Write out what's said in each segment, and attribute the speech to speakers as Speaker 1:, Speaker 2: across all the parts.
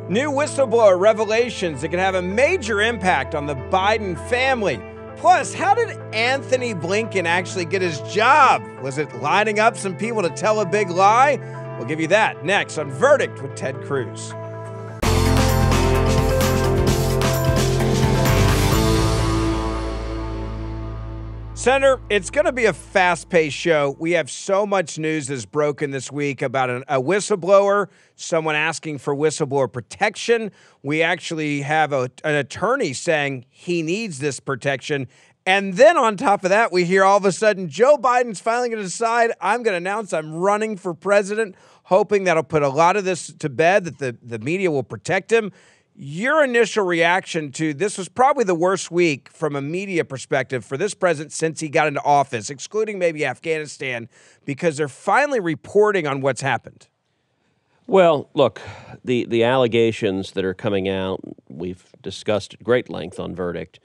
Speaker 1: New whistleblower revelations that can have a major impact on the Biden family. Plus, how did Anthony Blinken actually get his job? Was it lining up some people to tell a big lie? We'll give you that next on Verdict with Ted Cruz. Senator, it's going to be a fast-paced show. We have so much news that's broken this week about a whistleblower, someone asking for whistleblower protection. We actually have an attorney saying he needs this protection. And then on top of that, we hear all of a sudden Joe Biden's finally going to decide, I'm going to announce I'm running for president, hoping that'll put a lot of this to bed, that the media will protect him. Your initial reaction to this was probably the worst week from a media perspective for this president since he got into office, excluding maybe Afghanistan, because they're finally reporting on what's happened.
Speaker 2: Well, look, the allegations that are coming out, we've discussed at great length on Verdict,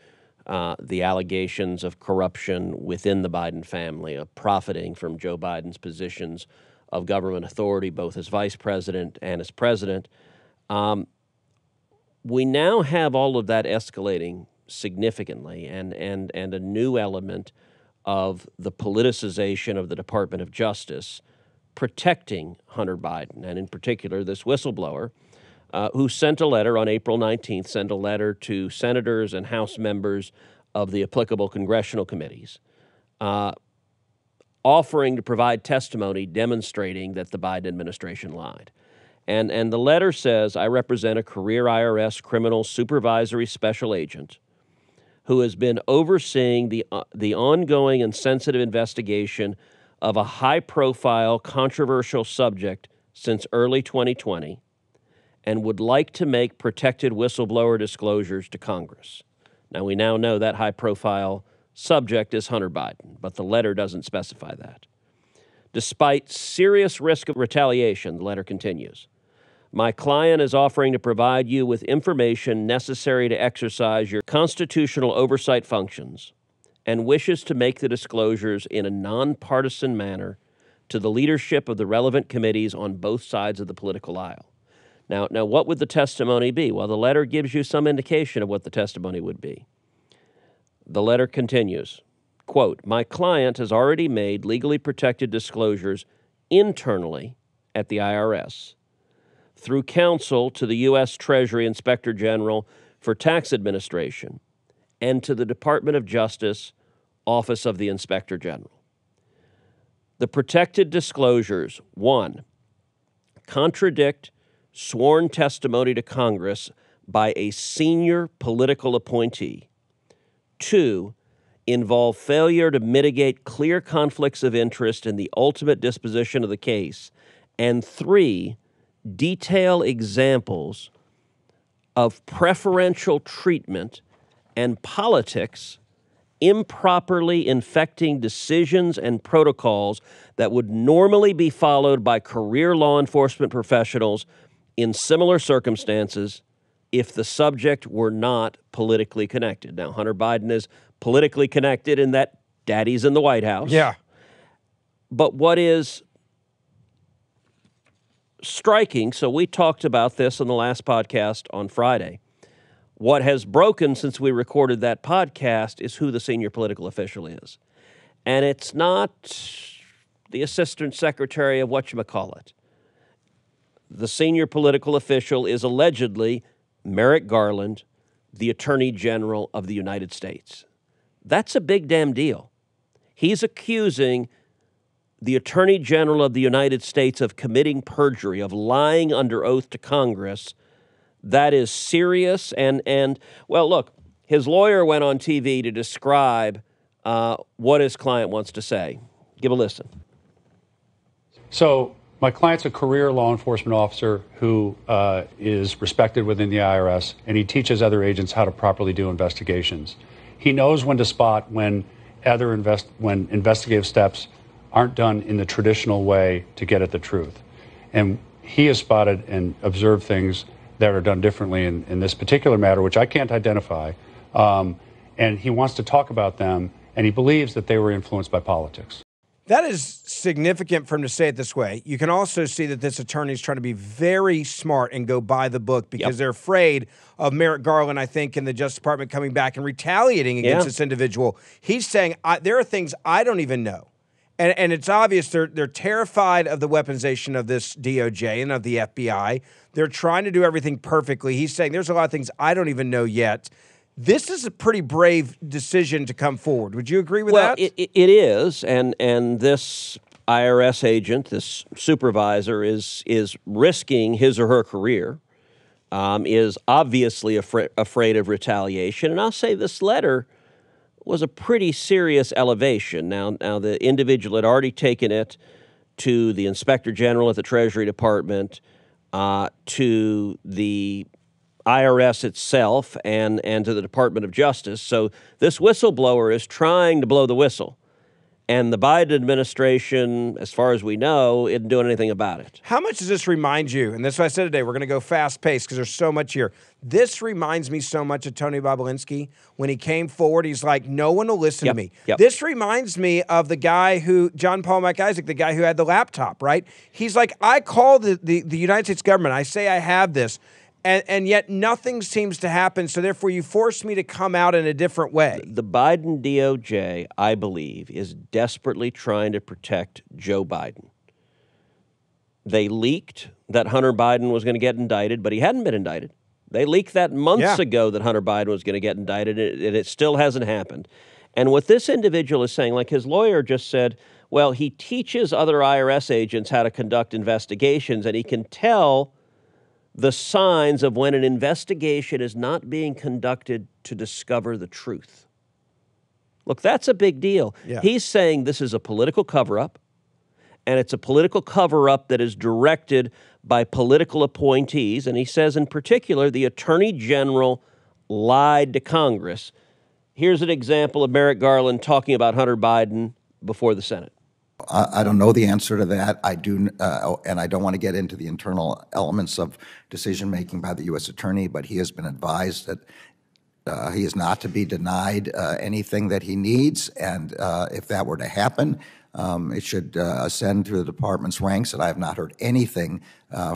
Speaker 2: the allegations of corruption within the Biden family, of profiting from Joe Biden's positions of government authority, both as vice president and as president. We now have all of that escalating significantly and a new element of the politicization of the Department of Justice protecting Hunter Biden, and in particular this whistleblower who sent a letter on April 19th, sent a letter to senators and House members of the applicable congressional committees offering to provide testimony demonstrating that the Biden administration lied. And the letter says, I represent a career IRS criminal supervisory special agent who has been overseeing the ongoing and sensitive investigation of a high-profile, controversial subject since early 2020 and would like to make protected whistleblower disclosures to Congress. Now, we now know that high-profile subject is Hunter Biden, but the letter doesn't specify that. Despite serious risk of retaliation, the letter continues, my client is offering to provide you with information necessary to exercise your constitutional oversight functions and wishes to make the disclosures in a nonpartisan manner to the leadership of the relevant committees on both sides of the political aisle. Now, what would the testimony be? Well, the letter gives you some indication of what the testimony would be. The letter continues, quote, my client has already made legally protected disclosures internally at the IRS through counsel to the U.S. Treasury Inspector General for Tax Administration and to the Department of Justice Office of the Inspector General. The protected disclosures, 1, contradict sworn testimony to Congress by a senior political appointee. 2, involve failure to mitigate clear conflicts of interest in the ultimate disposition of the case. And 3, detail examples of preferential treatment and politics improperly infecting decisions and protocols that would normally be followed by career law enforcement professionals in similar circumstances if the subject were not politically connected. Now, Hunter Biden is politically connected in that daddy's in the White House.
Speaker 1: Yeah.
Speaker 2: But what is striking, so we talked about this in the last podcast on Friday. What has broken since we recorded that podcast is who the senior political official is. And it's not the assistant secretary of whatchamacallit. The senior political official is allegedly AG Garland, the Attorney General of the United States. That's a big damn deal. He's accusing the Attorney General of the United States of committing perjury, of lying under oath to Congress. That is serious. And well, look, his lawyer went on TV to describe what his client wants to say. Give a listen.
Speaker 3: So my client's a career law enforcement officer who is respected within the IRS, and he teaches other agents how to properly do investigations. He knows when to spot when when investigative steps aren't done in the traditional way to get at the truth. And he has spotted and observed things that are done differently in this particular matter, which I can't identify. And he wants to talk about them, and he believes that they were influenced by politics.
Speaker 1: That is significant for him to say it this way. You can also see that this attorney is trying to be very smart and go by the book because they're afraid of Merrick Garland, I think, in the Justice Department coming back and retaliating against this individual. He's saying, there are things I don't even know. And it's obvious they're terrified of the weaponization of this DOJ and of the FBI. They're trying to do everything perfectly. He's saying there's a lot of things I don't even know yet. This is a pretty brave decision to come forward. Would you agree with that?
Speaker 2: Well, it is, and this IRS agent, this supervisor, is risking his or her career, is obviously afraid of retaliation. And I'll say this letter was a pretty serious elevation. Now the individual had already taken it to the Inspector General at the Treasury Department, to the IRS itself, and to the Department of Justice. So this whistleblower is trying to blow the whistle. And the Biden administration, as far as we know, isn't doing anything about it.
Speaker 1: How much does this remind you? And that's what I said today. We're going to go fast-paced because there's so much here. This reminds me so much of Tony Bobulinski. When he came forward, he's like, no one will listen to me. This reminds me of the guy John Paul McIsaac, the guy who had the laptop, right? He's like, I call the United States government. I say I have this. And yet nothing seems to happen, so therefore you force me to come out in a different way.
Speaker 2: The Biden DOJ, I believe, is desperately trying to protect Joe Biden. They leaked that Hunter Biden was going to get indicted, but he hadn't been indicted. They leaked that months ago that Hunter Biden was going to get indicted, and it still hasn't happened. And what this individual is saying, like his lawyer just said, well, he teaches other IRS agents how to conduct investigations, and he can tell the signs of when an investigation is not being conducted to discover the truth. Look, that's a big deal. He's saying this is a political cover-up, and it's a political cover-up that is directed by political appointees, and he says in particular the Attorney General lied to Congress. Here's an example of Merrick Garland talking about Hunter Biden before the Senate.
Speaker 4: I don't know the answer to that. I do, and I don't want to get into the internal elements of decision-making by the U.S. Attorney, but he has been advised that he is not to be denied anything that he needs, and if that were to happen, it should ascend through the department's ranks, and I have not heard anything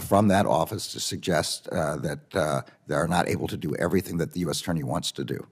Speaker 4: from that office to suggest that they are not able to do everything that the U.S. Attorney wants to do.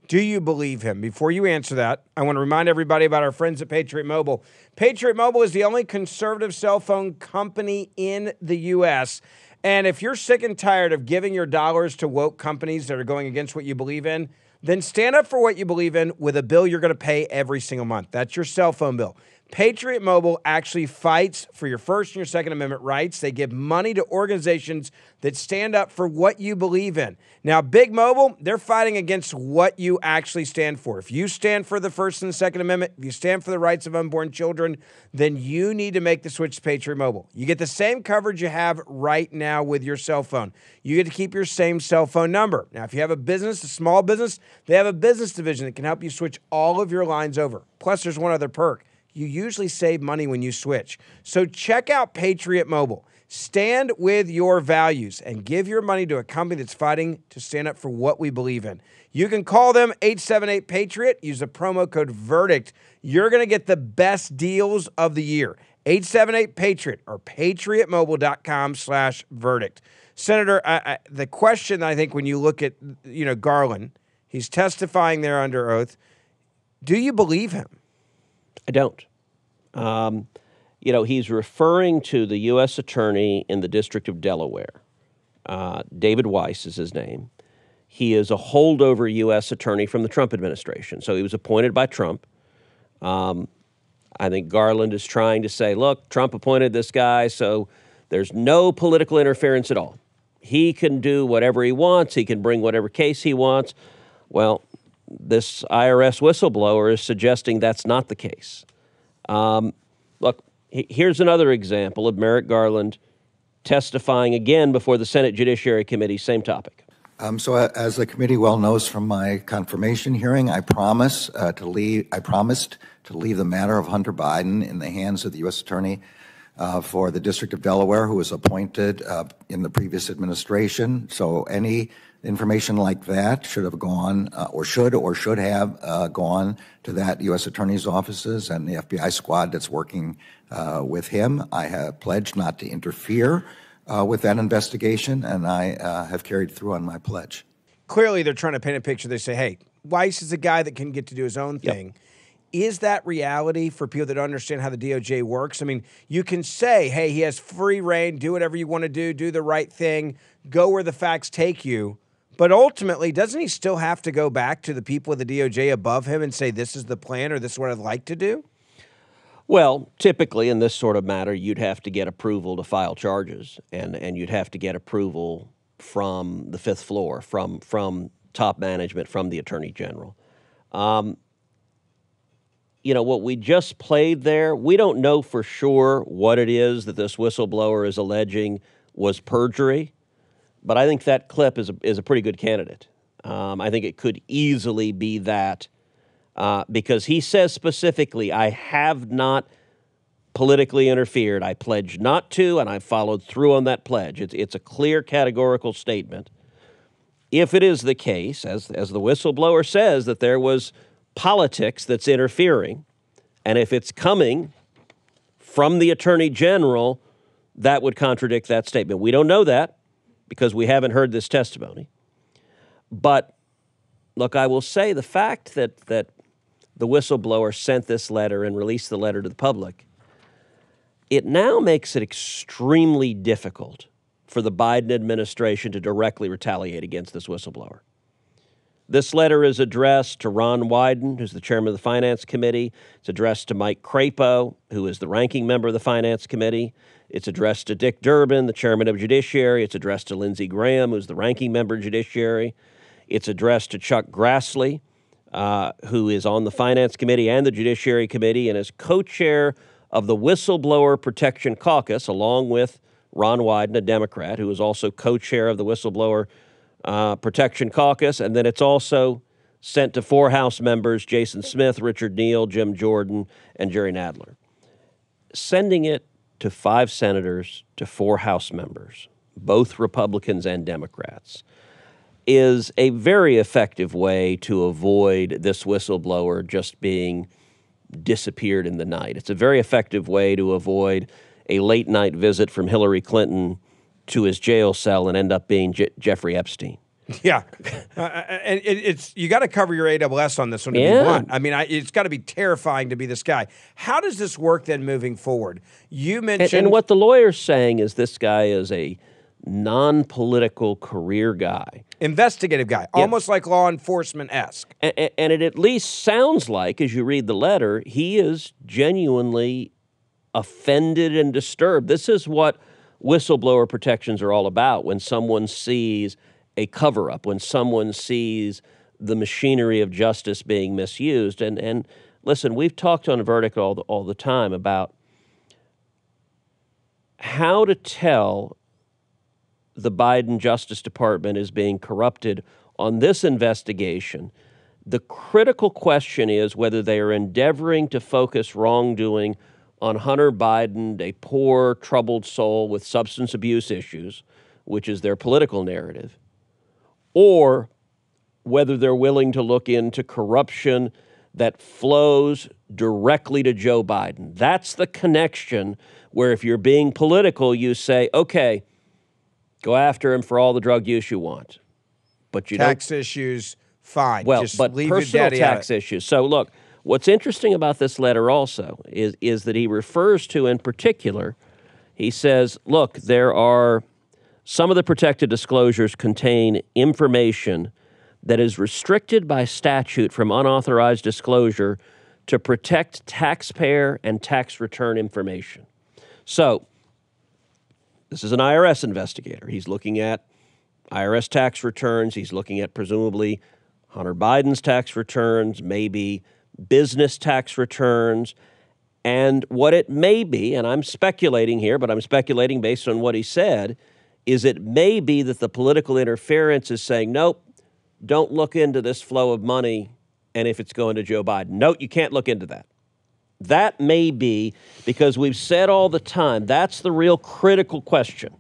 Speaker 1: Do you believe him? Before you answer that, I want to remind everybody about our friends at Patriot Mobile. Patriot Mobile is the only conservative cell phone company in the U.S., and if you're sick and tired of giving your dollars to woke companies that are going against what you believe in, then stand up for what you believe in with a bill you're going to pay every single month. That's your cell phone bill. Patriot Mobile actually fights for your First and your Second Amendment rights. They give money to organizations that stand up for what you believe in. Now, Big Mobile, they're fighting against what you actually stand for. If you stand for the First and the Second Amendment, if you stand for the rights of unborn children, then you need to make the switch to Patriot Mobile. You get the same coverage you have right now with your cell phone. You get to keep your same cell phone number. Now, if you have a business, a small business, they have a business division that can help you switch all of your lines over. Plus, there's one other perk. You usually save money when you switch. So check out Patriot Mobile. Stand with your values and give your money to a company that's fighting to stand up for what we believe in. You can call them 878-PATRIOT. Use the promo code VERDICT. You're going to get the best deals of the year. 878-PATRIOT or patriotmobile.com/verdict. Senator, the question, I think, when you look at, Garland, he's testifying there under oath. Do you believe him?
Speaker 2: I don't. He's referring to the U.S. Attorney in the District of Delaware. David Weiss is his name. He is a holdover U.S. Attorney from the Trump administration. So he was appointed by Trump. I think Garland is trying to say, look, Trump appointed this guy, so there's no political interference at all. He can do whatever he wants. He can bring whatever case he wants. Well, this IRS whistleblower is suggesting that's not the case. Look, here's another example of Merrick Garland testifying again before the Senate Judiciary Committee, same topic.
Speaker 4: So as the committee well knows from my confirmation hearing, I promised to leave the matter of Hunter Biden in the hands of the U.S. Attorney for the District of Delaware, who was appointed in the previous administration. So any information like that should have gone, or should have gone to that U.S. Attorney's offices and the FBI squad that's working with him. I have pledged not to interfere with that investigation, and I have carried through on my pledge.
Speaker 1: Clearly, they're trying to paint a picture. They say, hey, Weiss is a guy that can get to do his own thing. Yep. Is that reality for people that don't understand how the DOJ works? I mean, you can say, hey, he has free reign, do whatever you want to do the right thing, go where the facts take you. But ultimately, doesn't he still have to go back to the people of the DOJ above him and say, this is the plan or this is what I'd like to do?
Speaker 2: Well, typically in this sort of matter, you'd have to get approval to file charges, and you'd have to get approval from the fifth floor, from top management, from the Attorney General. You know, what we just played there, we don't know for sure what it is that this whistleblower is alleging was perjury, but I think that clip is a pretty good candidate. I think it could easily be that because he says specifically, I have not politically interfered. I pledged not to, and I followed through on that pledge. It's a clear categorical statement. If it is the case, as the whistleblower says, that there was politics that's interfering, and if it's coming from the Attorney General, that would contradict that statement. We don't know that because we haven't heard this testimony. But, look, I will say the fact that the whistleblower sent this letter and released the letter to the public, it now makes it extremely difficult for the Biden administration to directly retaliate against this whistleblower. This letter is addressed to Ron Wyden, who's the chairman of the Finance Committee. It's addressed to Mike Crapo, who is the ranking member of the Finance Committee. It's addressed to Dick Durbin, the chairman of Judiciary. It's addressed to Lindsey Graham, who's the ranking member of Judiciary. It's addressed to Chuck Grassley, who is on the Finance Committee and the Judiciary Committee and is co-chair of the Whistleblower Protection Caucus, along with Ron Wyden, a Democrat, who is also co-chair of the Whistleblower Protection Caucus. And then it's also sent to 4 House members, Jason Smith, Richard Neal, Jim Jordan, and Jerry Nadler. Sending it to 5 senators, to 4 House members, both Republicans and Democrats, is a very effective way to avoid this whistleblower just being disappeared in the night. It's a very effective way to avoid a late-night visit from Hillary Clinton to his jail cell and end up being Jeffrey Epstein.
Speaker 1: Yeah. And it's you got to cover your AWS on this one if you want. I mean, it's got to be terrifying to be this guy. How does this work then moving forward? You mentioned...
Speaker 2: And what the lawyer's saying is this guy is a non-political career guy.
Speaker 1: Investigative guy, almost like law enforcement-esque.
Speaker 2: And it at least sounds like, as you read the letter, he is genuinely offended and disturbed. This is what whistleblower protections are all about. When someone sees a cover-up, when someone sees the machinery of justice being misused. And listen, we've talked on Verdict all the time about how to tell the Biden Justice Department is being corrupted on this investigation. The critical question is whether they are endeavoring to focus wrongdoing on Hunter Biden, a poor, troubled soul with substance abuse issues, which is their political narrative, or whether they're willing to look into corruption that flows directly to Joe Biden. That's the connection where if you're being political, you say, okay, go after him for all the drug use you want. But you
Speaker 1: tax issues, fine.
Speaker 2: Well,
Speaker 1: just
Speaker 2: but
Speaker 1: leave
Speaker 2: personal tax issues. So look, what's interesting about this letter also is that he refers to, in particular, he says, look, there are some of the protected disclosures contain information that is restricted by statute from unauthorized disclosure to protect taxpayer and tax return information. So this is an IRS investigator. He's looking at IRS tax returns. He's looking at presumably Hunter Biden's tax returns, maybe business tax returns, and what it may be, and I'm speculating here, but I'm speculating based on what he said, is it may be that the political interference is saying, nope, don't look into this flow of money, and if it's going to Joe Biden. Nope, you can't look into that. That may be because we've said all the time, that's the real critical question.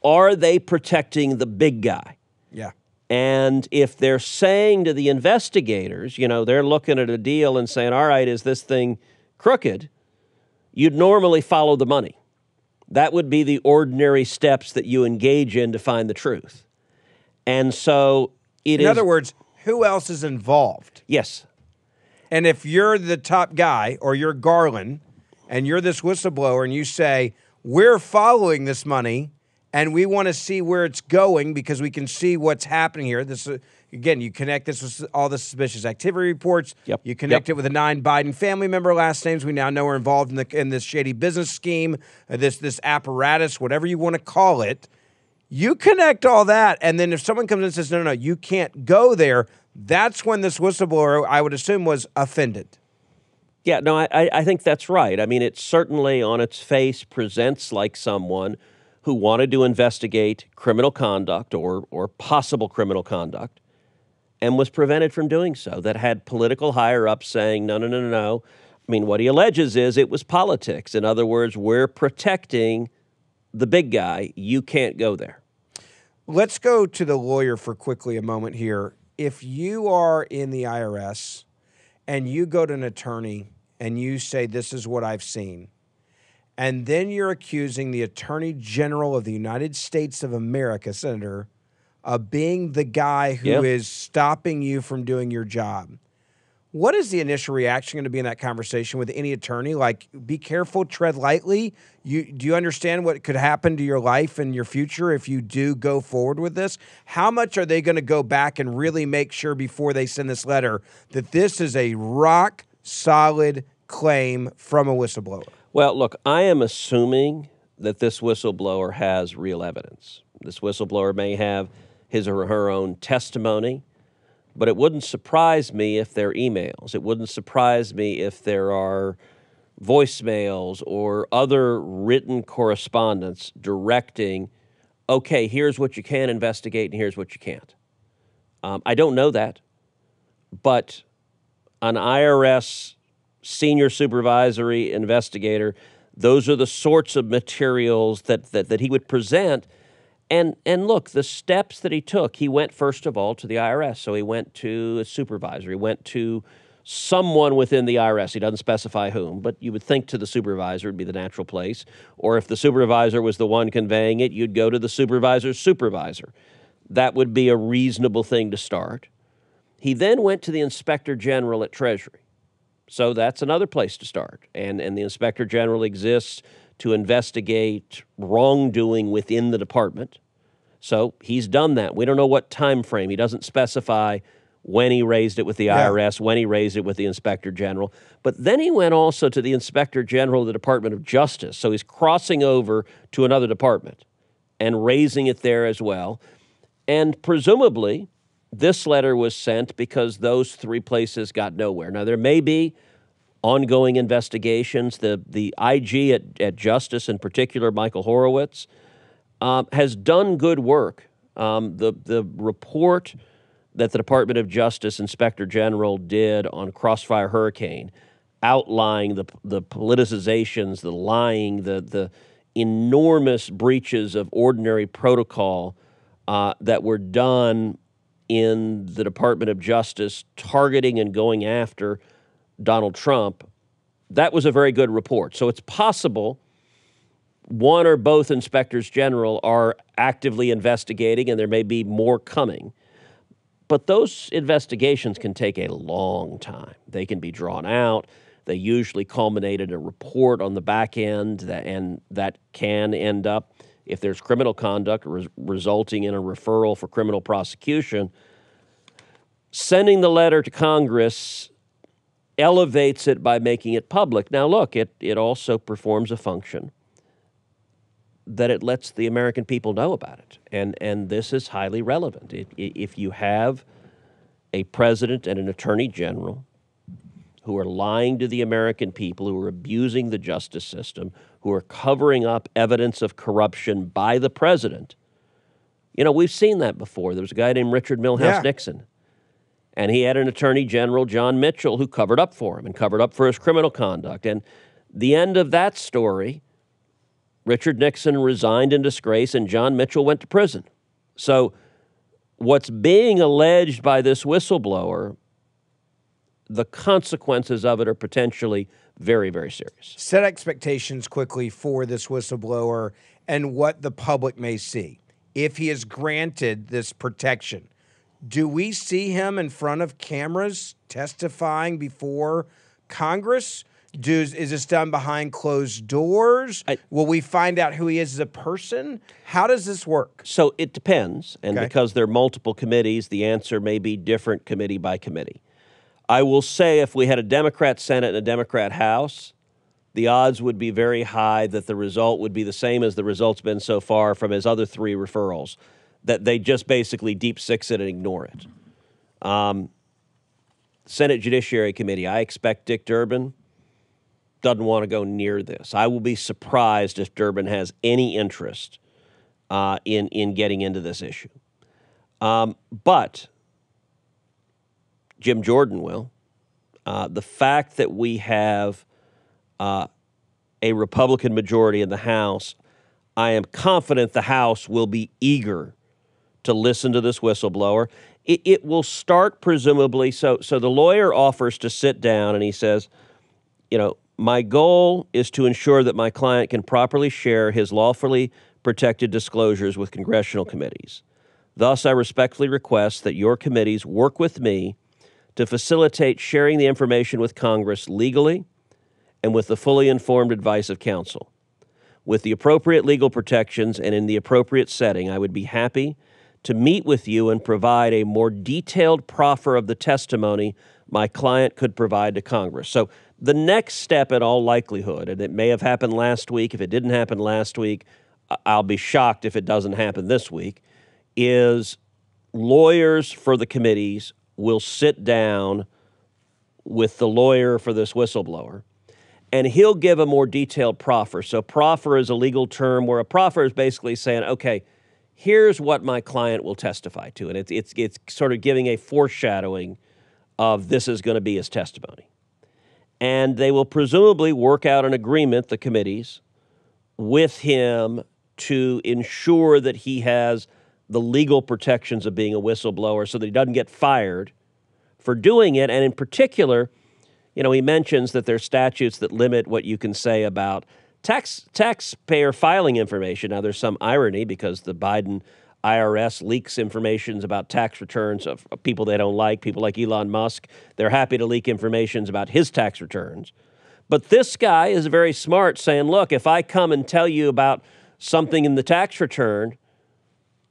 Speaker 2: Are they protecting the big guy?
Speaker 1: Yeah.
Speaker 2: And if they're saying to the investigators, they're looking at a deal and saying, all right, is this thing crooked? You'd normally follow the money. That would be the ordinary steps that you engage in to find the truth. And so
Speaker 1: in other words, who else is involved?
Speaker 2: Yes.
Speaker 1: And if you're the top guy or you're Garland and you're this whistleblower and you say, we're following this money and we want to see where it's going because we can see what's happening here. This again, you connect this with all the suspicious activity reports.
Speaker 2: Yep.
Speaker 1: You connect it with the 9 Biden family member last names we now know are involved in this shady business scheme, this apparatus, whatever you want to call it. You connect all that, and then if someone comes in and says, no, you can't go there, that's when this whistleblower, I would assume, was offended.
Speaker 2: Yeah, no, I think that's right. I mean, it certainly on its face presents like someone who wanted to investigate criminal conduct or possible criminal conduct and was prevented from doing so, that had political higher-ups saying, no. I mean, what he alleges is it was politics. In other words, we're protecting the big guy. You can't go there.
Speaker 1: Let's go to the lawyer for quickly a moment here. If you are in the IRS and you go to an attorney and you say, this is what I've seen, and then you're accusing the Attorney General of the United States of America, Senator, of being the guy who is stopping you from doing your job, what is the initial reaction going to be in that conversation with any attorney? Like, be careful, tread lightly. Do you understand what could happen to your life and your future if you do go forward with this? How much are they going to go back and really make sure before they send this letter that this is a rock-solid claim from a whistleblower?
Speaker 2: Well, look, I am assuming that this whistleblower has real evidence. This whistleblower may have his or her own testimony, but it wouldn't surprise me if there are emails. It wouldn't surprise me if there are voicemails or other written correspondence directing, okay, here's what you can investigate and here's what you can't. I don't know that, but an IRS senior supervisory investigator, those are the sorts of materials that he would present. And look, the steps that he took, he went first of all to the IRS. So he went to a supervisor. He went to someone within the IRS. He doesn't specify whom, but you would think to the supervisor would be the natural place. Or if the supervisor was the one conveying it, you'd go to the supervisor's supervisor. That would be a reasonable thing to start. He then went to the Inspector General at Treasury. So that's another place to start. And the Inspector General exists to investigate wrongdoing within the department. So he's done that. We don't know what time frame. He doesn't specify when he raised it with the IRS, when he raised it with the Inspector General. But then he went also to the Inspector General of the Department of Justice. So he's crossing over to another department and raising it there as well. And presumably, this letter was sent because those 3 places got nowhere. Now, there may be ongoing investigations. The IG at Justice, in particular, Michael Horowitz, has done good work. The report that the Department of Justice Inspector General did on Crossfire Hurricane, outlining the politicizations, the lying, the enormous breaches of ordinary protocol that were done in the Department of Justice targeting and going after Donald Trump, that was a very good report. So it's possible one or both inspectors general are actively investigating, and there may be more coming. But those investigations can take a long time. They can be drawn out. They usually culminate in a report on the back end, and that can end up, if there's criminal conduct, resulting in a referral for criminal prosecution. Sending the letter to Congress elevates it by making it public. Now, look, it also performs a function that it lets the American people know about it. And this is highly relevant. If you have a president and an attorney general who are lying to the American people, who are abusing the justice system, who are covering up evidence of corruption by the president, we've seen that before. There was a guy named Richard Milhouse Nixon. And he had an Attorney General, John Mitchell, who covered up for him and covered up for his criminal conduct. And the end of that story, Richard Nixon resigned in disgrace and John Mitchell went to prison. So what's being alleged by this whistleblower, the consequences of it are potentially very, very serious.
Speaker 1: Set expectations quickly for this whistleblower and what the public may see. If he is granted this protection, do we see him in front of cameras testifying before Congress? Is this done behind closed doors? Will we find out who he is as a person? How does this work?
Speaker 2: So it depends, and because there are multiple committees, the answer may be different committee by committee. I will say if we had a Democrat Senate and a Democrat House, the odds would be very high that the result would be the same as the result's been so far from his other 3 referrals, that they just basically deep six it and ignore it. Senate Judiciary Committee, I expect Dick Durbin doesn't want to go near this. I will be surprised if Durbin has any interest in getting into this issue. But Jim Jordan will. The fact that we have a Republican majority in the House, I am confident the House will be eager to listen to this whistleblower. It will start presumably, so the lawyer offers to sit down and he says, my goal is to ensure that my client can properly share his lawfully protected disclosures with congressional committees. Thus, I respectfully request that your committees work with me to facilitate sharing the information with Congress legally and with the fully informed advice of counsel. With the appropriate legal protections and in the appropriate setting, I would be happy to meet with you and provide a more detailed proffer of the testimony my client could provide to Congress. So the next step in all likelihood, and it may have happened last week, if it didn't happen last week, I'll be shocked if it doesn't happen this week, is lawyers for the committees will sit down with the lawyer for this whistleblower, and he'll give a more detailed proffer. So proffer is a legal term where a proffer is basically saying, okay, here's what my client will testify to, and it's sort of giving a foreshadowing of this is going to be his testimony. And they will presumably work out an agreement, the committees, with him to ensure that he has the legal protections of being a whistleblower so that he doesn't get fired for doing it. And in particular, he mentions that there's statutes that limit what you can say about taxpayer filing information. Now, there's some irony because the Biden IRS leaks information about tax returns of people they don't like, people like Elon Musk. They're happy to leak information about his tax returns. But this guy is very smart, saying, look, if I come and tell you about something in the tax return,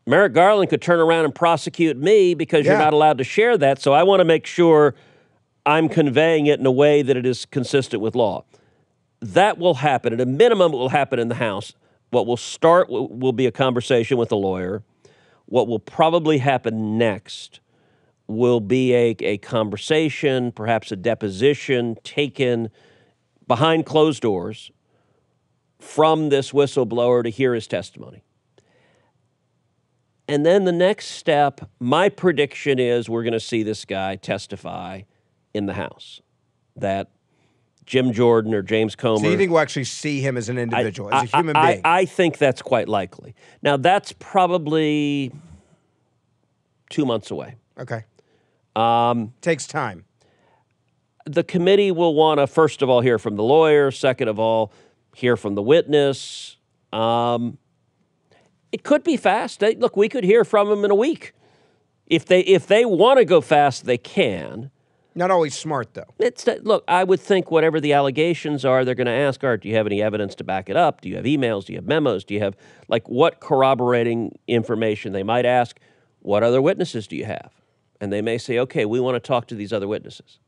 Speaker 2: Merrick Garland could turn around and prosecute me because you're not allowed to share that. So I want to make sure I'm conveying it in a way that it is consistent with law. That will happen. At a minimum, it will happen in the House. What will start will be a conversation with the lawyer. What will probably happen next will be a conversation, perhaps a deposition taken behind closed doors from this whistleblower to hear his testimony. And then the next step, my prediction is we're going to see this guy testify in the House, that Jim Jordan or James Comer.
Speaker 1: So you think we'll actually see him as an individual, as a human being?
Speaker 2: I think that's quite likely. Now, that's probably 2 months away.
Speaker 1: Okay. Takes time.
Speaker 2: The committee will want to, first of all, hear from the lawyer. Second of all, hear from the witness. It could be fast. Look, we could hear from him in a week. If they want to go fast, they can.
Speaker 1: Not always smart, though.
Speaker 2: Look, I would think whatever the allegations are, they're going to ask, Art, do you have any evidence to back it up? Do you have emails? Do you have memos? Do you have, what corroborating information? They might ask, what other witnesses do you have? And they may say, okay, we want to talk to these other witnesses.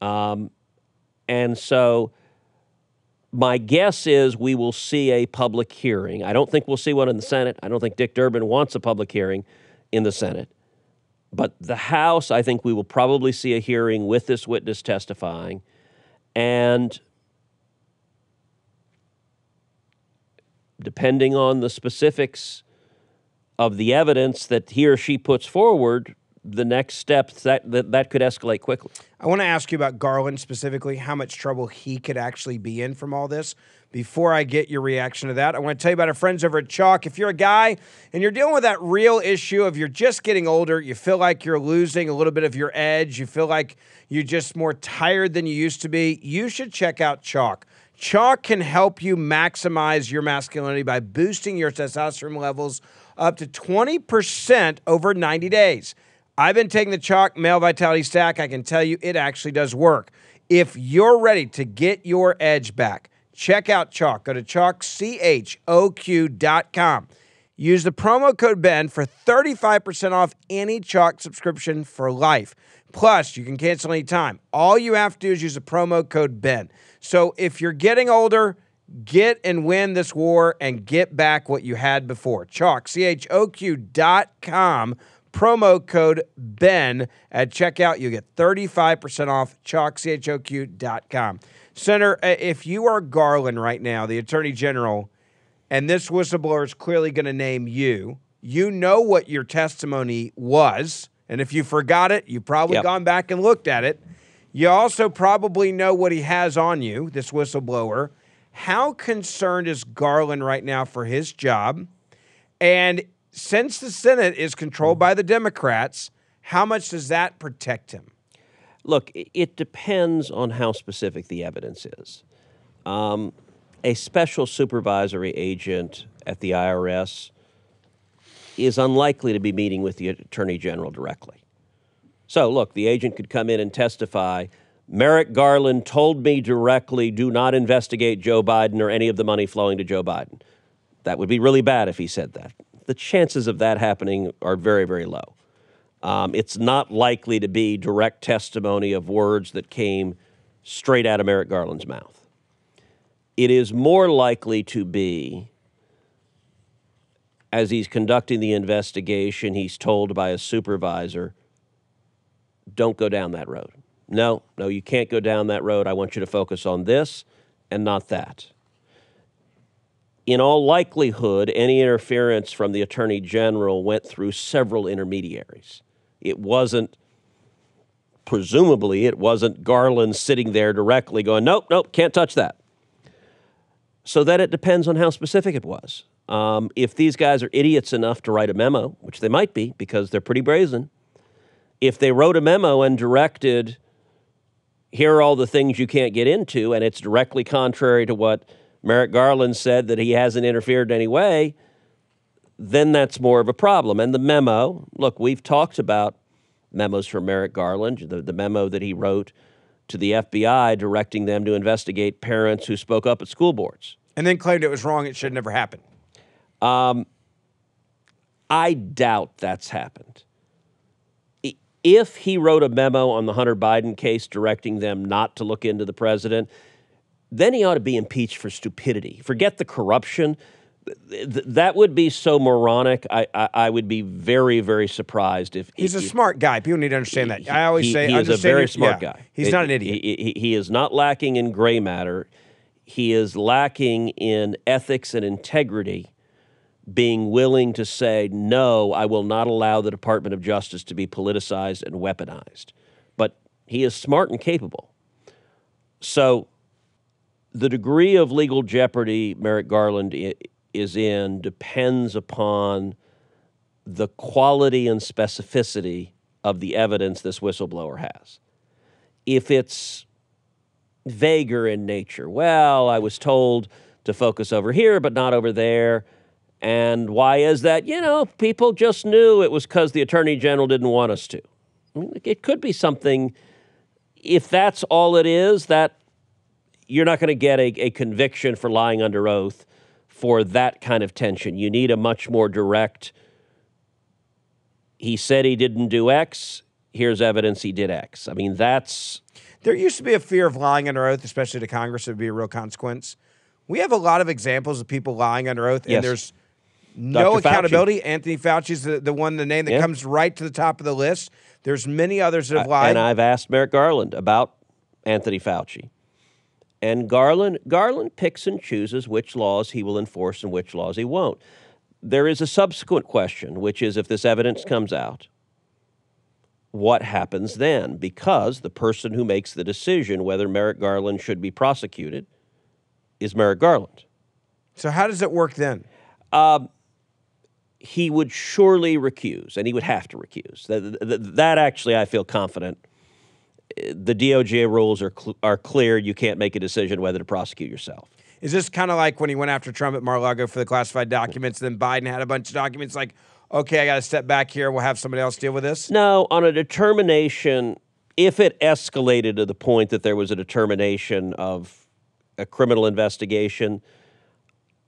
Speaker 2: And so my guess is we will see a public hearing. I don't think we'll see one in the Senate. I don't think Dick Durbin wants a public hearing in the Senate. But the House, I think we will probably see a hearing with this witness testifying. And depending on the specifics of the evidence that he or she puts forward, the next steps, that could escalate quickly.
Speaker 1: I want to ask you about Garland specifically, how much trouble he could actually be in from all this. Before I get your reaction to that, I want to tell you about our friends over at Chalk. If you're a guy and you're dealing with that real issue of you're just getting older, you feel like you're losing a little bit of your edge, you feel like you're just more tired than you used to be, you should check out Chalk. Chalk can help you maximize your masculinity by boosting your testosterone levels up to 20% over 90 days. I've been taking the Chalk Male Vitality Stack. I can tell you it actually does work. If you're ready to get your edge back, check out Chalk. Go to chalkchoq.com. Use the promo code BEN for 35% off any Chalk subscription for life. Plus, you can cancel anytime. All you have to do is use the promo code BEN. So if you're getting older, get and win this war and get back what you had before. Chalk, CHOQ.com, promo code BEN at checkout. You get 35% off, Chalk, CHOQ.com. Senator, if you are Garland right now, the Attorney General, and this whistleblower is clearly going to name you, you know what your testimony was, and if you forgot it, you've probably gone back and looked at it. You also probably know what he has on you, this whistleblower. How concerned is Garland right now for his job? And since the Senate is controlled by the Democrats, how much does that protect him?
Speaker 2: Look, it depends on how specific the evidence is. A special supervisory agent at the IRS is unlikely to be meeting with the Attorney General directly. So, look, the agent could come in and testify, Merrick Garland told me directly, do not investigate Joe Biden or any of the money flowing to Joe Biden. That would be really bad if he said that. The chances of that happening are very, very low. It's not likely to be direct testimony of words that came straight out of Merrick Garland's mouth. It is more likely to be, as he's conducting the investigation, he's told by a supervisor, don't go down that road. No, you can't go down that road. I want you to focus on this and not that. In all likelihood, any interference from the Attorney General went through several intermediaries. Presumably, it wasn't Garland sitting there directly going, nope, can't touch that. So that it depends on how specific it was. If these guys are idiots enough to write a memo, which they might be because they're pretty brazen, if they wrote a memo and directed, here are all the things you can't get into, and it's directly contrary to what Merrick Garland said that he hasn't interfered in any way, then that's more of a problem. And the memo, look, we've talked about memos from Merrick Garland, the memo that he wrote to the FBI directing them to investigate parents who spoke up at school boards.
Speaker 1: And then claimed it was wrong, it should never happen.
Speaker 2: I doubt that's happened. If he wrote a memo on the Hunter Biden case directing them not to look into the president, then he ought to be impeached for stupidity. Forget the corruption. That would be so moronic. I would be very, very surprised if
Speaker 1: he's a smart guy. People need to understand that. I always say
Speaker 2: he is a very smart guy.
Speaker 1: He's not an idiot.
Speaker 2: He is not lacking in gray matter. He is lacking in ethics and integrity, being willing to say, no, I will not allow the Department of Justice to be politicized and weaponized. But he is smart and capable. So the degree of legal jeopardy Merrick Garland is in depends upon the quality and specificity of the evidence this whistleblower has. If it's vaguer in nature, well, I was told to focus over here but not over there, and why is that? People just knew it was because the Attorney General didn't want us to. I mean, it could be something, if that's all it is, that you're not going to get a conviction for lying under oath for that kind of tension. You need a much more direct, he said he didn't do X, here's evidence he did X. I mean, that's...
Speaker 1: There used to be a fear of lying under oath, especially to Congress. It would be a real consequence. We have a lot of examples of people lying under oath, and there's no accountability. Fauci. Anthony Fauci's the name that comes right to the top of the list. There's many others that have lied.
Speaker 2: And I've asked Merrick Garland about Anthony Fauci. And Garland picks and chooses which laws he will enforce and which laws he won't. There is a subsequent question, which is if this evidence comes out, what happens then? Because the person who makes the decision whether Merrick Garland should be prosecuted is Merrick Garland.
Speaker 1: So how does it work then?
Speaker 2: He would surely recuse, and he would have to recuse. That actually, I feel confident. The DOJ rules are clear. You can't make a decision whether to prosecute yourself.
Speaker 1: Is this kind of like when he went after Trump at Mar-a-Lago for the classified documents, then Biden had a bunch of documents like, okay, I got to step back here. We'll have somebody else deal with this?
Speaker 2: No, on a determination, if it escalated to the point that there was a determination of a criminal investigation,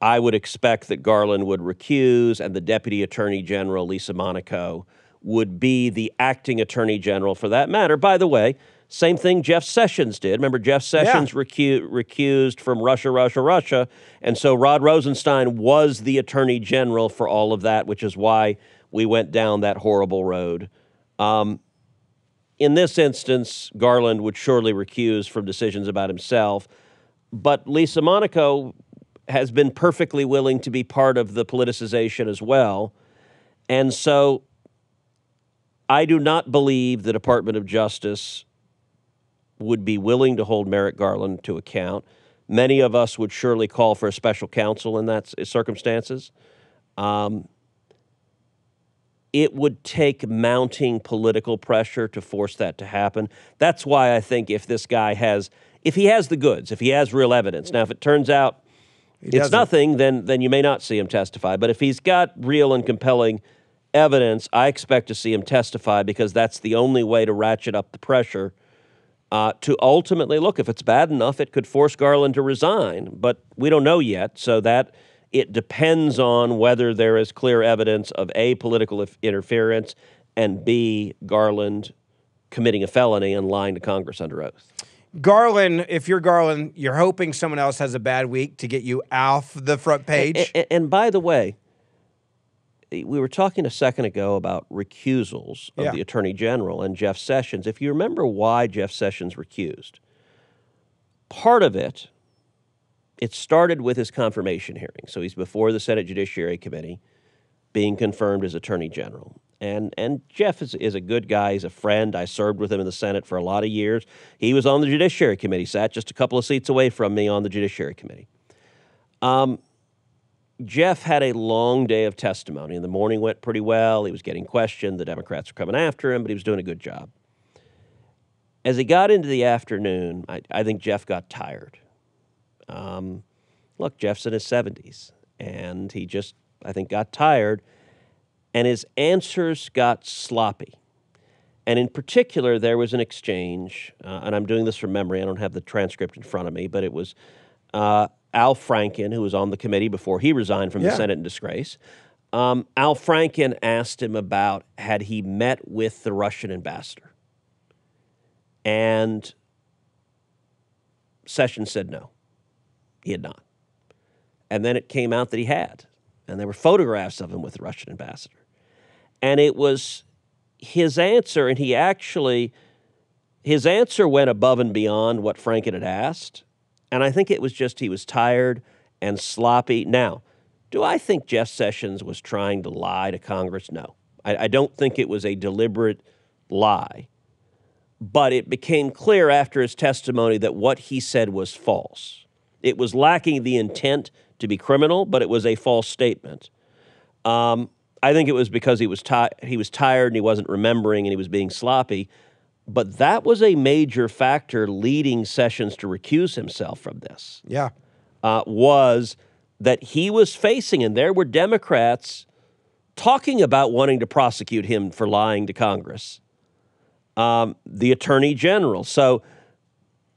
Speaker 2: I would expect that Garland would recuse and the Deputy Attorney General, Lisa Monaco, would be the acting Attorney General for that matter. By the way, same thing Jeff Sessions did. Remember, Jeff Sessions recused from Russia, and so Rod Rosenstein was the Attorney General for all of that, which is why we went down that horrible road. In this instance, Garland would surely recuse from decisions about himself, but Lisa Monaco has been perfectly willing to be part of the politicization as well. And so I do not believe the Department of Justice would be willing to hold Merrick Garland to account. Many of us would surely call for a special counsel in that circumstances. It would take mounting political pressure to force that to happen. That's why I think if he has the goods, if he has real evidence. Now, if it turns out it's nothing, then you may not see him testify. But if he's got real and compelling evidence, I expect to see him testify because that's the only way to ratchet up the pressure to ultimately, look, if it's bad enough, it could force Garland to resign. But we don't know yet, so that it depends on whether there is clear evidence of A, political interference, and B, Garland committing a felony and lying to Congress under oath.
Speaker 1: Garland, if you're Garland, you're hoping someone else has a bad week to get you off the front page.
Speaker 2: And by the way, we were talking a second ago about recusals of the Attorney General and Jeff Sessions. If you remember why Jeff Sessions recused, part of it started with his confirmation hearing. So he's before the Senate Judiciary Committee being confirmed as Attorney General. And Jeff is a good guy. He's a friend. I served with him in the Senate for a lot of years. He was on the Judiciary Committee, sat just a couple of seats away from me on the Judiciary Committee. Jeff had a long day of testimony. In the morning went pretty well. He was getting questioned. The Democrats were coming after him, but he was doing a good job. As he got into the afternoon, I think Jeff got tired. Look, Jeff's in his 70s, and he just, I think, got tired. And his answers got sloppy. And in particular, there was an exchange, and I'm doing this from memory. I don't have the transcript in front of me, but it was Al Franken, who was on the committee before he resigned from the Senate in disgrace. Al Franken asked him about had he met with the Russian ambassador. And Sessions said no, he had not. And then it came out that he had. And there were photographs of him with the Russian ambassador. And it was his answer, and his answer went above and beyond what Franken had asked. And I think it was just he was tired and sloppy. Now, do I think Jeff Sessions was trying to lie to Congress? No. I don't think it was a deliberate lie. But it became clear after his testimony that what he said was false. It was lacking the intent to be criminal, but it was a false statement. I think it was because he was tired and he wasn't remembering and he was being sloppy. But that was a major factor leading Sessions to recuse himself from this.
Speaker 1: Yeah.
Speaker 2: Was that he was facing, and there were Democrats talking about wanting to prosecute him for lying to Congress, the Attorney General. So,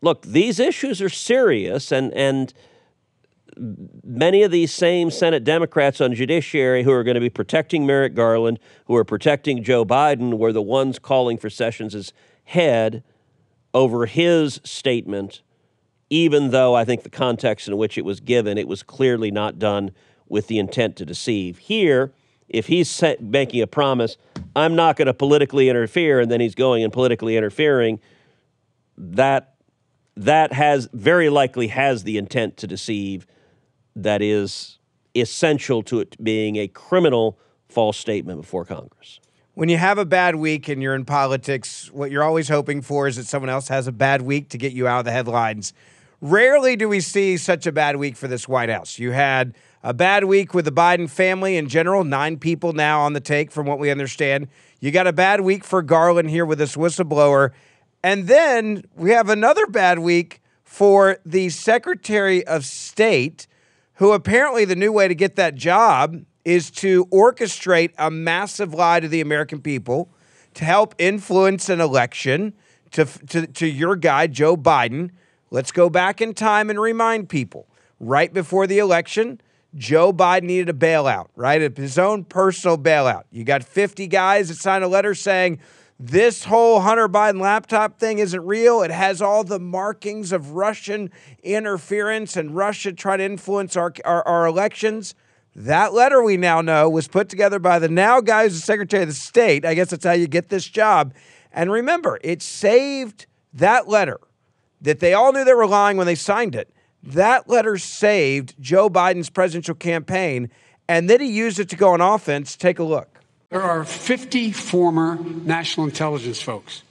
Speaker 2: look, these issues are serious, and many of these same Senate Democrats on Judiciary who are going to be protecting Merrick Garland, who are protecting Joe Biden, were the ones calling for Sessions' head over his statement, even though I think the context in which it was given, it was clearly not done with the intent to deceive. Here, if he's making a promise, I'm not going to politically interfere, and then he's going and politically interfering, that has very likely has the intent to deceive that is essential to it being a criminal false statement before Congress.
Speaker 1: when you have a bad week and you're in politics, what you're always hoping for is that someone else has a bad week to get you out of the headlines. Rarely do we see such a bad week for this White House. You had a bad week with the Biden family in general, 9 people now on the take from what we understand. You got a bad week for Garland here with this whistleblower. And then we have another bad week for the Secretary of State, who apparently the new way to get that job is to orchestrate a massive lie to the American people to help influence an election to your guy, Joe Biden. Let's go back in time and remind people. Right before the election, Joe Biden needed a bailout, right? His own personal bailout. You got 50 guys that signed a letter saying, this whole Hunter Biden laptop thing isn't real. It has all the markings of Russian interference and Russia trying to influence our elections. That letter, we now know, was put together by the now guy who's the Secretary of the State. I guess that's how you get this job. And remember, it saved that letter that they all knew they were lying when they signed it. That letter saved Joe Biden's presidential campaign, and then he used it to go on offense. Take a look.
Speaker 5: There are 50 former national intelligence folks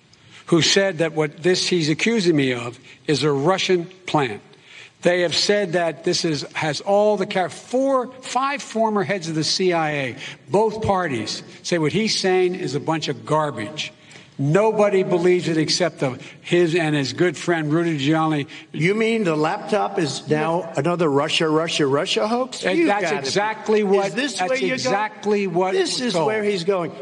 Speaker 5: who said that what he's accusing me of is a Russian plan. They have said that this has all the 5 former heads of the CIA, both parties, say what he's saying is a bunch of garbage. Nobody believes it except his and his good friend Rudy Giuliani.
Speaker 6: You mean the laptop is now another Russia hoax?
Speaker 5: That's exactly what. This
Speaker 6: is where he's going.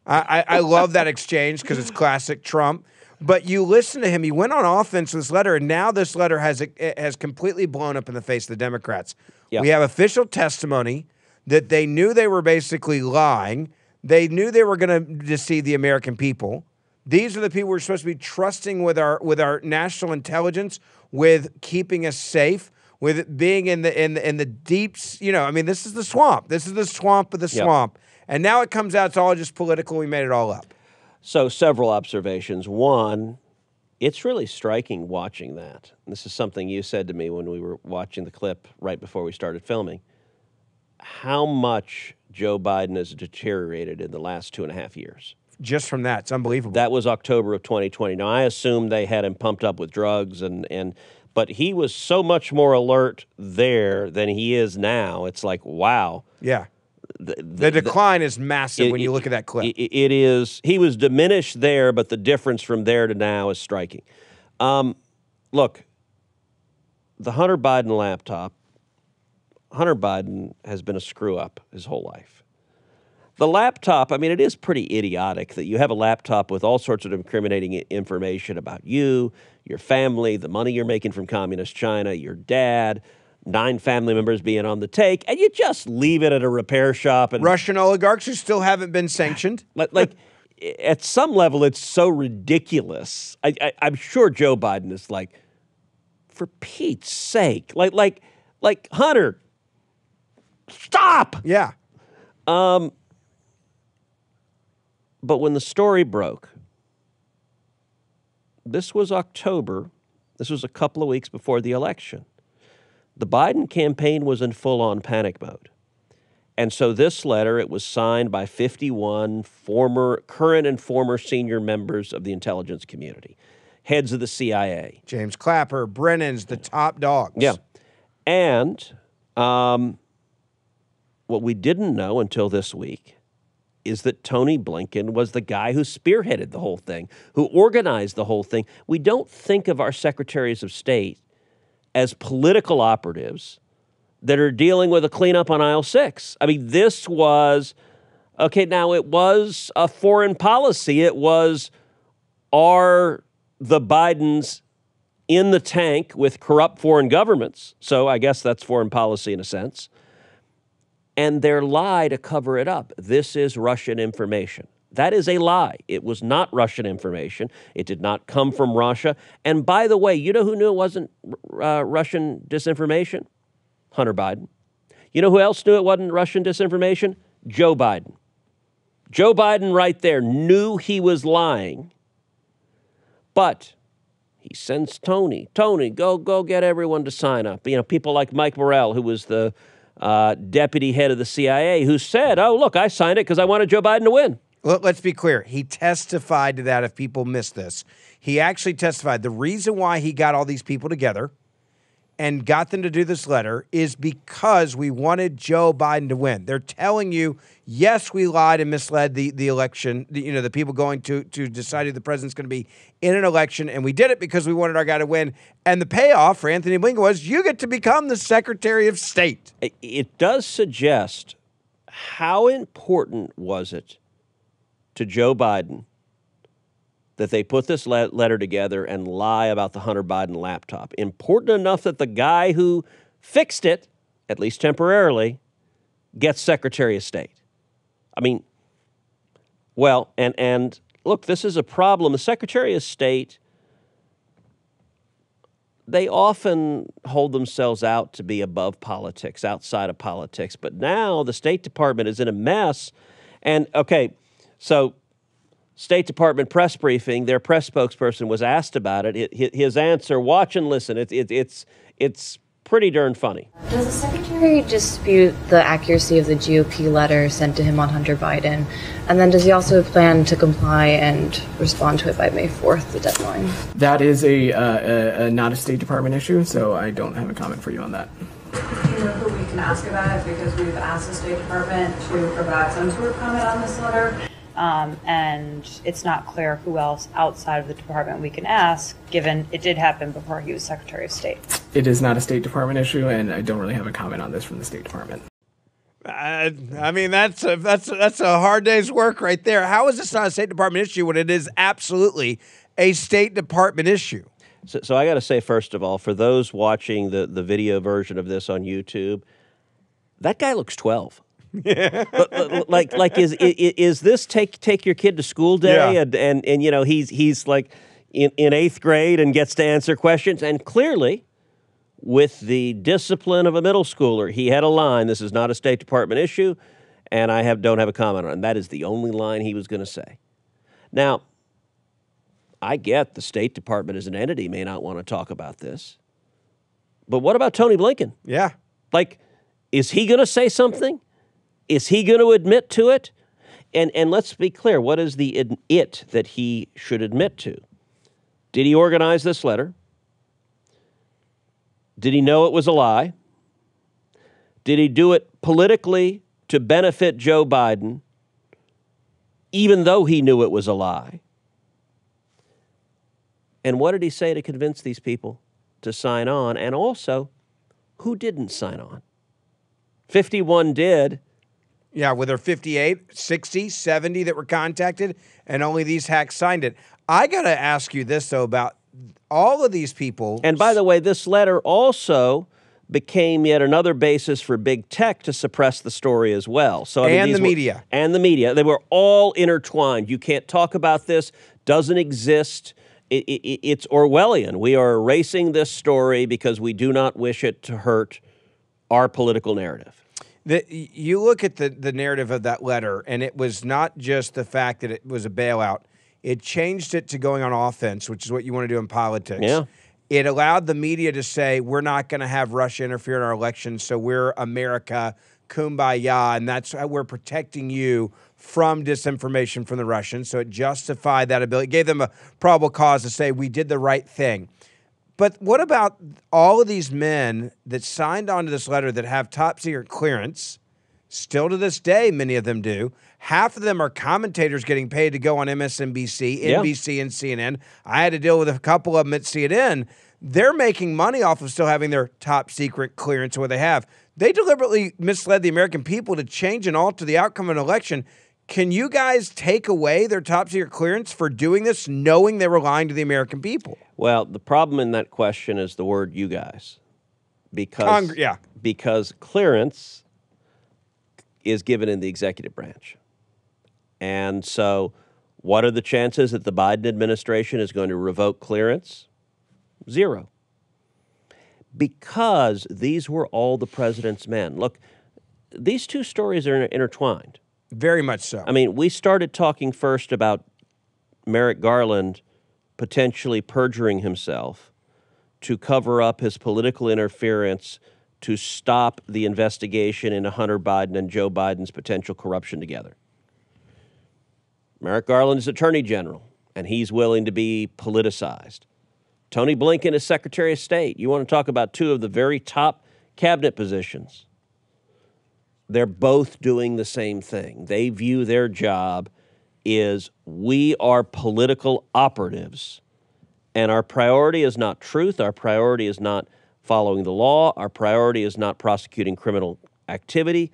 Speaker 1: I love that exchange because it's classic Trump. But you listen to him. He went on offense with this letter, and now this letter has completely blown up in the face of the Democrats. Yep. We have official testimony that they knew they were basically lying. They knew they were going to deceive the American people. These are the people we're supposed to be trusting with our national intelligence, with keeping us safe, with being in the deeps. You know, I mean, this is the swamp. This is the swamp of the swamp. And now it comes out it's all just political. We made it all up.
Speaker 2: So several observations. One, it's really striking watching that. And this is something you said to me when we were watching the clip right before we started filming. How much Joe Biden has deteriorated in the last 2.5 years.
Speaker 1: Just from that. It's unbelievable.
Speaker 2: That was October of 2020. Now, I assume they had him pumped up with drugs, but he was so much more alert there than he is now. It's like, wow.
Speaker 1: Yeah. The decline is massive when you look at that clip.
Speaker 2: It is. He was diminished there, but the difference from there to now is striking. Look, the Hunter Biden laptop, Hunter Biden has been a screw-up his whole life. The laptop, I mean, it is pretty idiotic that you have a laptop with all sorts of incriminating information about you, your family, the money you're making from communist China, your dad, 9 family members being on the take, and you just leave it at a repair shop. And
Speaker 1: Russian oligarchs who still haven't been sanctioned.
Speaker 2: Like at some level, it's so ridiculous. I'm sure Joe Biden is like, for Pete's sake, like Hunter, stop.
Speaker 1: Yeah.
Speaker 2: But when the story broke, this was October. This was a couple of weeks before the election. The Biden campaign was in full-on panic mode. And so this letter, it was signed by 51 current and former senior members of the intelligence community, heads of the CIA.
Speaker 1: James Clapper, Brennan's, the top dogs.
Speaker 2: Yeah. And what we didn't know until this week is that Tony Blinken was the guy who spearheaded the whole thing, who organized the whole thing. We don't think of our secretaries of state as political operatives that are dealing with a cleanup on aisle 6. I mean, this was, okay, now it was a foreign policy. It was, are the Bidens in the tank with corrupt foreign governments? So I guess that's foreign policy in a sense. And their lie to cover it up. This is Russian information. That is a lie. It was not Russian information. It did not come from Russia. And by the way, you know who knew it wasn't Russian disinformation? Hunter Biden. You know who else knew it wasn't Russian disinformation? Joe Biden. Joe Biden right there knew he was lying. But he sends Tony, go get everyone to sign up. You know, people like Mike Morrell, who was the deputy head of the CIA, who said, oh, look, I signed it because I wanted Joe Biden to win.
Speaker 1: Let's be clear. He testified to that if people missed this. He actually testified. The reason why he got all these people together and got them to do this letter is because we wanted Joe Biden to win. They're telling you, yes, we lied and misled the election, the people going to decide who the president's going to be in an election, and we did it because we wanted our guy to win. And the payoff for Anthony Blinken was you get to become the Secretary of State.
Speaker 2: It does suggest how important was it to Joe Biden that they put this letter together and lie about the Hunter Biden laptop. Important enough that the guy who fixed it, at least temporarily, gets Secretary of State. I mean, well, and look, this is a problem. The Secretary of State, they often hold themselves out to be above politics, outside of politics. But now the State Department is in a mess. And, okay, so State Department press briefing, their press spokesperson was asked about it. His answer, watch and listen, it's pretty darn funny.
Speaker 7: Does the Secretary dispute the accuracy of the GOP letter sent to him on Hunter Biden? And then does he also plan to comply and respond to it by May 4th, the deadline?
Speaker 8: That is a not a State Department issue, so I don't have a comment for you on that.
Speaker 9: Do you know who we can ask about it? Because we've asked the State Department to provide some sort of comment on this letter.
Speaker 10: And it's not clear who else outside of the department we can ask, given it did happen before he was Secretary of State.
Speaker 8: It is not a State Department issue, and I don't really have a comment on this from the State Department.
Speaker 1: I mean, that's a hard day's work right there. How is this not a State Department issue when it is absolutely a State Department issue?
Speaker 2: So I got to say, first of all, for those watching the video version of this on YouTube, that guy looks 12. Yeah. like is this take your kid to school day? Yeah. And you know he's like in 8th grade and gets to answer questions, and clearly with the discipline of a middle schooler, he had a line, this is not a State Department issue, and I don't have a comment on it. And that is the only line he was going to say. Now, I get the State Department as an entity may not want to talk about this, but what about Tony Blinken?
Speaker 1: Yeah.
Speaker 2: Like, is he going to say something? Is he going to admit to it? And let's be clear, what is the it that he should admit to? Did he organize this letter? Did he know it was a lie? Did he do it politically to benefit Joe Biden, even though he knew it was a lie? And what did he say to convince these people to sign on? And also, who didn't sign on? 51 did.
Speaker 1: Yeah, with their 58, 60, 70 that were contacted, and only these hacks signed it. I got to ask you this, though, about all of these people.
Speaker 2: And by the way, this letter also became yet another basis for big tech to suppress the story as well. So,
Speaker 1: and the media.
Speaker 2: And the media. They were all intertwined. You can't talk about this, doesn't exist. It's Orwellian. We are erasing this story because we do not wish it to hurt our political narrative.
Speaker 1: You look at the narrative of that letter, and it was not just the fact that it was a bailout. It changed it to going on offense, which is what you want to do in politics.
Speaker 2: Yeah.
Speaker 1: It allowed the media to say, we're not going to have Russia interfere in our elections, so we're America, kumbaya, and that's how we're protecting you from disinformation from the Russians. So it justified that ability. It gave them a probable cause to say, we did the right thing. But what about all of these men that signed on to this letter that have top secret clearance? Still to this day, many of them do. Half of them are commentators getting paid to go on MSNBC, NBC, and CNN. I had to deal with a couple of them at CNN. They're making money off of still having their top secret clearance, what they have. They deliberately misled the American people to change and alter the outcome of an election. Can you guys take away their top secret clearance for doing this, knowing they were lying to the American people?
Speaker 2: Well, the problem in that question is the word "you guys," because clearance is given in the executive branch, and so what are the chances that the Biden administration is going to revoke clearance? 0. Because these were all the president's men. Look, these two stories are intertwined.
Speaker 1: Very much so.
Speaker 2: I mean, we started talking first about Merrick Garland potentially perjuring himself to cover up his political interference to stop the investigation into Hunter Biden and Joe Biden's potential corruption together. Merrick Garland is Attorney General, and he's willing to be politicized. Tony Blinken is Secretary of State. You want to talk about two of the very top cabinet positions. They're both doing the same thing. They view their job is we are political operatives, and our priority is not truth. Our priority is not following the law. Our priority is not prosecuting criminal activity.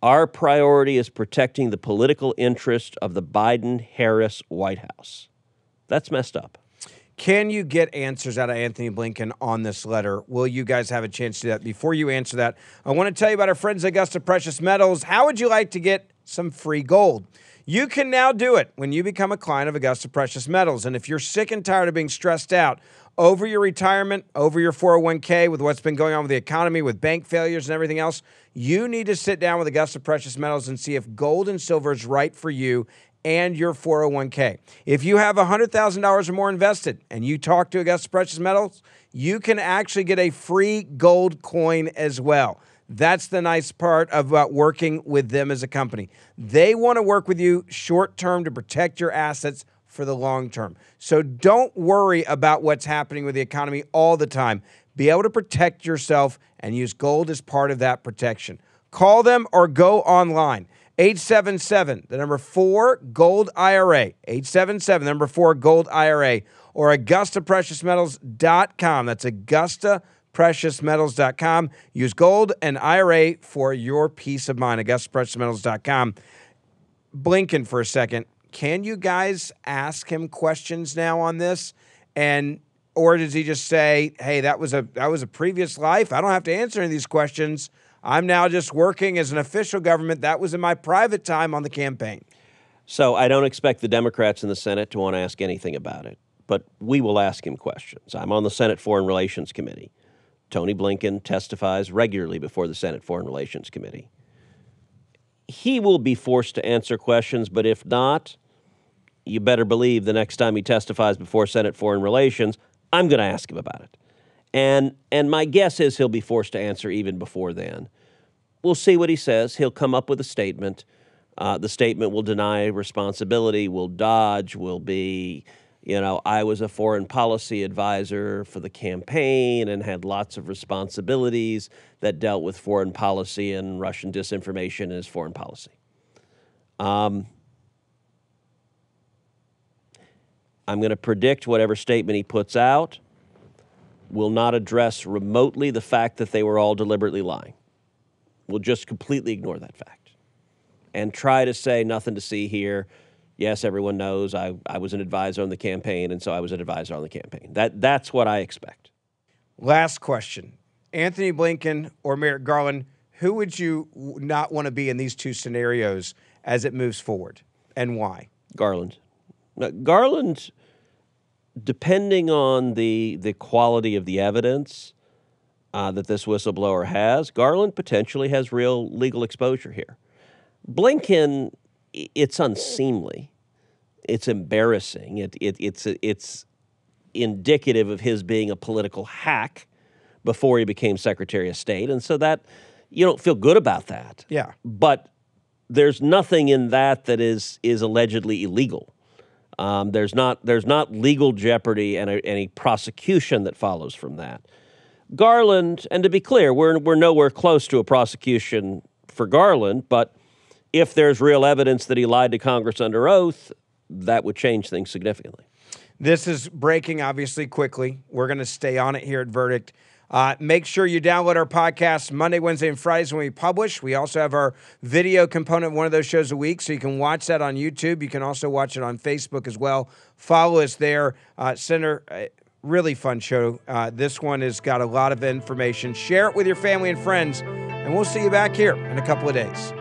Speaker 2: Our priority is protecting the political interest of the Biden-Harris White House. That's messed up.
Speaker 1: Can you get answers out of Anthony Blinken on this letter? Will you guys have a chance to do that? Before you answer that, I want to tell you about our friends at Augusta Precious Metals. How would you like to get some free gold? You can now do it when you become a client of Augusta Precious Metals. And if you're sick and tired of being stressed out over your retirement, over your 401k, with what's been going on with the economy, with bank failures and everything else, you need to sit down with Augusta Precious Metals and see if gold and silver is right for you and your 401k. If you have $100,000 or more invested and you talk to Augusta Precious Metals, you can actually get a free gold coin as well. That's the nice part about working with them as a company. They want to work with you short term to protect your assets for the long term. So don't worry about what's happening with the economy all the time. Be able to protect yourself and use gold as part of that protection. Call them or go online. 877, the number 4, Gold IRA. 877, the number 4, Gold IRA. Or AugustaPreciousMetals.com. That's AugustaPreciousMetals.com. Use gold and IRA for your peace of mind. AugustaPreciousMetals.com. Blinken for a second. Can you guys ask him questions now on this? Or does he just say, hey, that was a previous life. I don't have to answer any of these questions. I'm now just working as an official government. That was in my private time on the campaign.
Speaker 2: So I don't expect the Democrats in the Senate to want to ask anything about it, but we will ask him questions. I'm on the Senate Foreign Relations Committee. Tony Blinken testifies regularly before the Senate Foreign Relations Committee. He will be forced to answer questions, but if not, you better believe the next time he testifies before Senate Foreign Relations, I'm going to ask him about it. And my guess is he'll be forced to answer even before then. We'll see what he says. He'll come up with a statement. The statement will deny responsibility, will dodge, will be, I was a foreign policy advisor for the campaign and had lots of responsibilities that dealt with foreign policy and Russian disinformation as foreign policy. I'm going to predict whatever statement he puts out will not address remotely the fact that they were all deliberately lying. We'll just completely ignore that fact and try to say nothing to see here. Yes, everyone knows I was an advisor on the campaign, and so I was an advisor on the campaign. That's what I expect.
Speaker 1: Last question. Anthony Blinken or Merrick Garland, who would you not want to be in these two scenarios as it moves forward, and why?
Speaker 2: Garland. Now, Garland, depending on the quality of the evidence that this whistleblower has, Garland potentially has real legal exposure here. Blinken, it's unseemly. It's embarrassing. It's indicative of his being a political hack before he became Secretary of State, and so that you don't feel good about that.
Speaker 1: Yeah.
Speaker 2: But there's nothing in that is allegedly illegal. There's not legal jeopardy and any prosecution that follows from that. Garland, and to be clear, we're nowhere close to a prosecution for Garland, but if there's real evidence that he lied to Congress under oath, that would change things significantly.
Speaker 1: This is breaking, obviously, quickly. We're going to stay on it here at Verdict. Make sure you download our podcast Monday, Wednesday, and Fridays when we publish. We also have our video component, one of those shows a week, so you can watch that on YouTube. You can also watch it on Facebook as well. Follow us there. Senator, really fun show. This one has got a lot of information. Share it with your family and friends, and we'll see you back here in a couple of days.